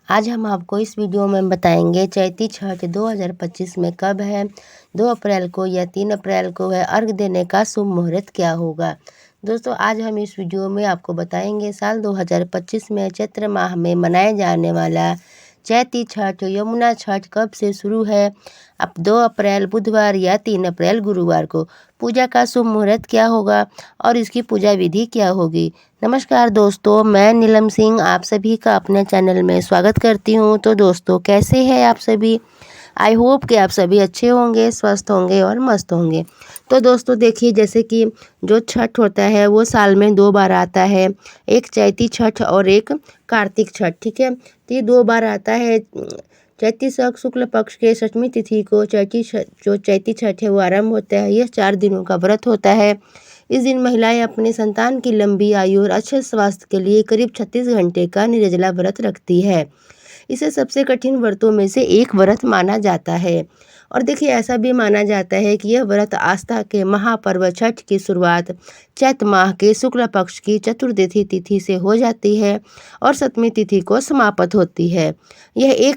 आज हम आपको इस वीडियो में बताएंगे चैती छठ 2025 में कब है, 2 अप्रैल को या 3 अप्रैल को है, अर्घ देने का शुभ मुहूर्त क्या होगा। दोस्तों आज हम इस वीडियो में आपको बताएंगे साल 2025 में चैत्र माह में मनाए जाने वाला चैती छठ यमुना छठ कब से शुरू है। अब 2 अप्रैल बुधवार या 3 अप्रैल गुरुवार को पूजा का शुभ मुहूर्त क्या होगा और इसकी पूजा विधि क्या होगी। नमस्कार दोस्तों, मैं नीलम सिंह आप सभी का अपने चैनल में स्वागत करती हूं। तो दोस्तों कैसे हैं आप सभी। आई होप कि आप सभी अच्छे होंगे, स्वस्थ होंगे और मस्त होंगे। तो दोस्तों देखिए, जैसे कि जो छठ होता है वो साल में 2 बार आता है, एक चैती छठ और एक कार्तिक छठ। ठीक है, तो ये 2 बार आता है। चैती शुक्ल पक्ष के 6वीं तिथि को जो चैती छठ है वो आरंभ होता है। यह 4 दिनों का व्रत होता है। इस दिन महिलाएं अपने संतान की लंबी आयु और अच्छे स्वास्थ्य के लिए करीब 36 घंटे का निर्जला व्रत रखती है। इसे सबसे कठिन व्रतों में से एक व्रत माना जाता है। और देखिए, ऐसा भी माना जाता है कि यह व्रत आस्था के महापर्व छठ की शुरुआत चैत माह के शुक्ल पक्ष की चतुर्दशी तिथि से हो जाती है और 7वीं तिथि को समाप्त होती है। यह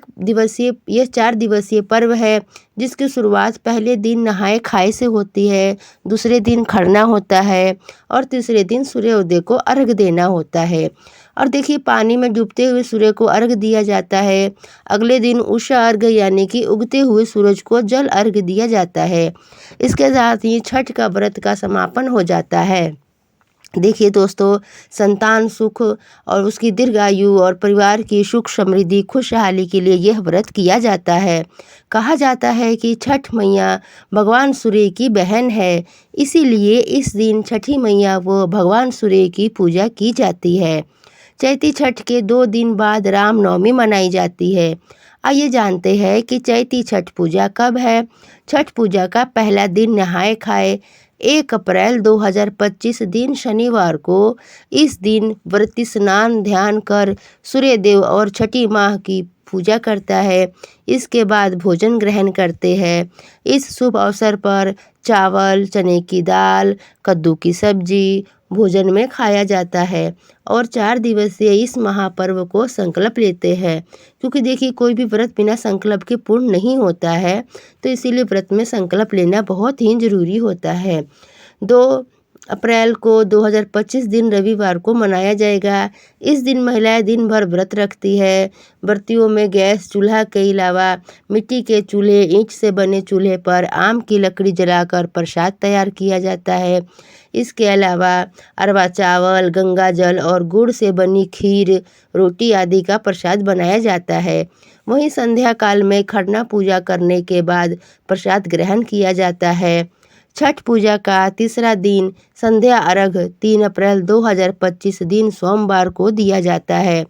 4 दिवसीय पर्व है, जिसकी शुरुआत पहले दिन नहाए खाए से होती है, दूसरे दिन खरना होता है और तीसरे दिन सूर्योदय को अर्घ देना होता है। और देखिए, पानी में डूबते हुए सूर्य को अर्घ दिया जाता है। अगले दिन उषा अर्घ यानी कि उगते हुए सूरज को जल अर्घ दिया जाता है। इसके साथ ही छठ का व्रत का समापन हो जाता है। देखिए दोस्तों, संतान सुख और उसकी दीर्घायु और परिवार की सुख समृद्धि खुशहाली के लिए यह व्रत किया जाता है। कहा जाता है कि छठ मैया भगवान सूर्य की बहन है, इसीलिए इस दिन छठी मैया व भगवान सूर्य की पूजा की जाती है। चैती छठ के 2 दिन बाद रामनवमी मनाई जाती है। आइए जानते हैं कि चैती छठ पूजा कब है। छठ पूजा का पहला दिन नहाए खाए 1 अप्रैल 2025 दिन शनिवार को। इस दिन व्रती स्नान ध्यान कर सूर्यदेव और छठी माह की पूजा करता है। इसके बाद भोजन ग्रहण करते हैं। इस शुभ अवसर पर चावल, चने की दाल, कद्दू की सब्जी भोजन में खाया जाता है और 4 दिवसीय इस महापर्व को संकल्प लेते हैं। क्योंकि देखिए, कोई भी व्रत बिना संकल्प के पूर्ण नहीं होता है, तो इसीलिए व्रत में संकल्प लेना बहुत ही जरूरी होता है। 2 अप्रैल को 2025 दिन रविवार को मनाया जाएगा। इस दिन महिलाएं दिन भर व्रत रखती है। व्रतियों में गैस चूल्हा के अलावा मिट्टी के चूल्हे, ईंट से बने चूल्हे पर आम की लकड़ी जलाकर प्रसाद तैयार किया जाता है। इसके अलावा अरवा चावल, गंगा जल और गुड़ से बनी खीर, रोटी आदि का प्रसाद बनाया जाता है। वहीं संध्या काल में खरना पूजा करने के बाद प्रसाद ग्रहण किया जाता है। छठ पूजा का तीसरा दिन संध्या अर्घ 3 अप्रैल 2025 दिन सोमवार को दिया जाता है।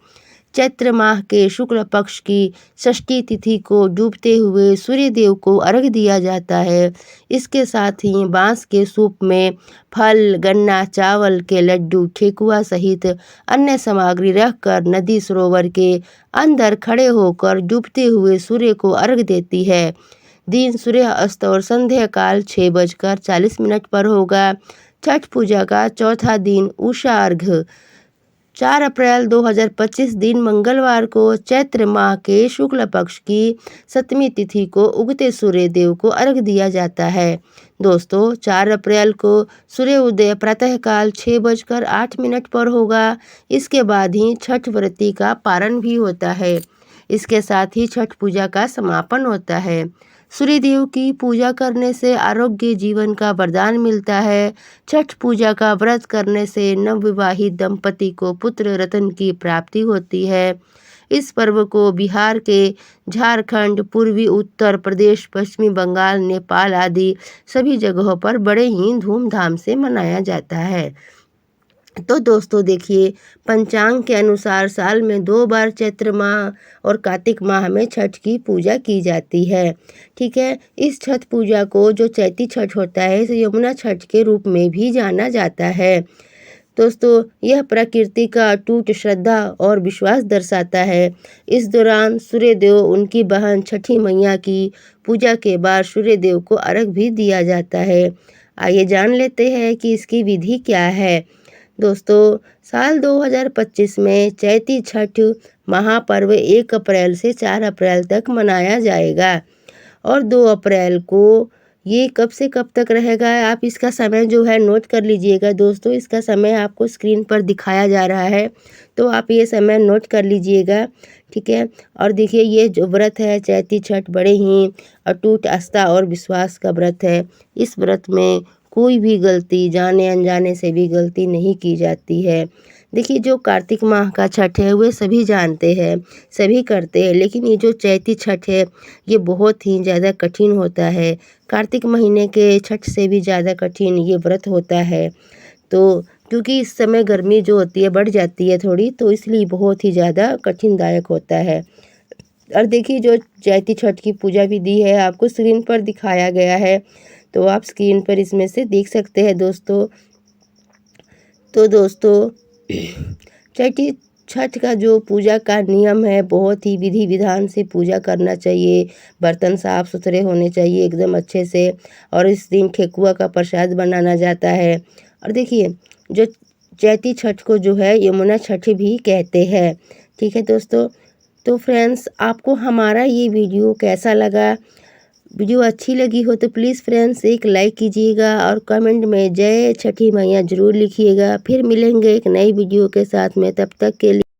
चैत्र माह के शुक्ल पक्ष की 6ठी तिथि को डूबते हुए सूर्यदेव को अर्घ दिया जाता है। इसके साथ ही बांस के सूप में फल, गन्ना, चावल के लड्डू, ठेकुआ सहित अन्य सामग्री रखकर नदी सरोवर के अंदर खड़े होकर डूबते हुए सूर्य को अर्घ देती है। दिन सूर्य अस्त और संध्या काल 6:40 पर होगा। छठ पूजा का चौथा दिन उषा अर्घ 4 अप्रैल 2025 दिन मंगलवार को चैत्र माह के शुक्ल पक्ष की 7वीं तिथि को उगते सूर्यदेव को अर्घ दिया जाता है। दोस्तों 4 अप्रैल को सूर्योदय प्रातःकाल 6:08 पर होगा। इसके बाद ही छठ व्रती का पारण भी होता है। इसके साथ ही छठ पूजा का समापन होता है। सूर्यदेव की पूजा करने से आरोग्य जीवन का वरदान मिलता है। छठ पूजा का व्रत करने से नवविवाहित दंपति को पुत्र रत्न की प्राप्ति होती है। इस पर्व को बिहार के झारखंड, पूर्वी उत्तर प्रदेश, पश्चिमी बंगाल, नेपाल आदि सभी जगहों पर बड़े ही धूमधाम से मनाया जाता है। तो दोस्तों देखिए, पंचांग के अनुसार साल में 2 बार चैत्र माह और कार्तिक माह में छठ की पूजा की जाती है। ठीक है, इस छठ पूजा को जो चैती छठ होता है इसे यमुना छठ के रूप में भी जाना जाता है। दोस्तों यह प्रकृति का अटूट श्रद्धा और विश्वास दर्शाता है। इस दौरान सूर्यदेव उनकी बहन छठी मैया की पूजा के बाद सूर्यदेव को अर्घ भी दिया जाता है। आइए जान लेते हैं कि इसकी विधि क्या है। दोस्तों साल 2025 में चैती छठ महापर्व 1 अप्रैल से 4 अप्रैल तक मनाया जाएगा। और 2 अप्रैल को ये कब से कब तक रहेगा, आप इसका समय जो है नोट कर लीजिएगा दोस्तों। इसका समय आपको स्क्रीन पर दिखाया जा रहा है, तो आप ये समय नोट कर लीजिएगा, ठीक है। और देखिए, ये जो व्रत है चैती छठ बड़े ही अटूट आस्था और विश्वास का व्रत है। इस व्रत में कोई भी गलती जाने अनजाने से भी गलती नहीं की जाती है। देखिए, जो कार्तिक माह का छठ है वे सभी जानते हैं, सभी करते हैं, लेकिन ये जो चैती छठ है ये बहुत ही ज़्यादा कठिन होता है। कार्तिक महीने के छठ से भी ज़्यादा कठिन ये व्रत होता है। तो क्योंकि इस समय गर्मी जो होती है बढ़ जाती है थोड़ी, तो इसलिए बहुत ही ज़्यादा कठिनदायक होता है। और देखिए, जो चैती छठ की पूजा विधि है आपको स्क्रीन पर दिखाया गया है, तो आप स्क्रीन पर इसमें से देख सकते हैं दोस्तों। तो दोस्तों, चैती छठ का जो पूजा का नियम है बहुत ही विधि विधान से पूजा करना चाहिए। बर्तन साफ सुथरे होने चाहिए एकदम अच्छे से, और इस दिन ठेकुआ का प्रसाद बनाना जाता है। और देखिए, जो चैती छठ को जो है यमुना छठ भी कहते हैं, ठीक है दोस्तों। तो फ्रेंड्स, आपको हमारा ये वीडियो कैसा लगा? वीडियो अच्छी लगी हो तो प्लीज़ फ्रेंड्स एक लाइक कीजिएगा और कमेंट में जय छठी मैया ज़रूर लिखिएगा। फिर मिलेंगे एक नई वीडियो के साथ में, तब तक के लिए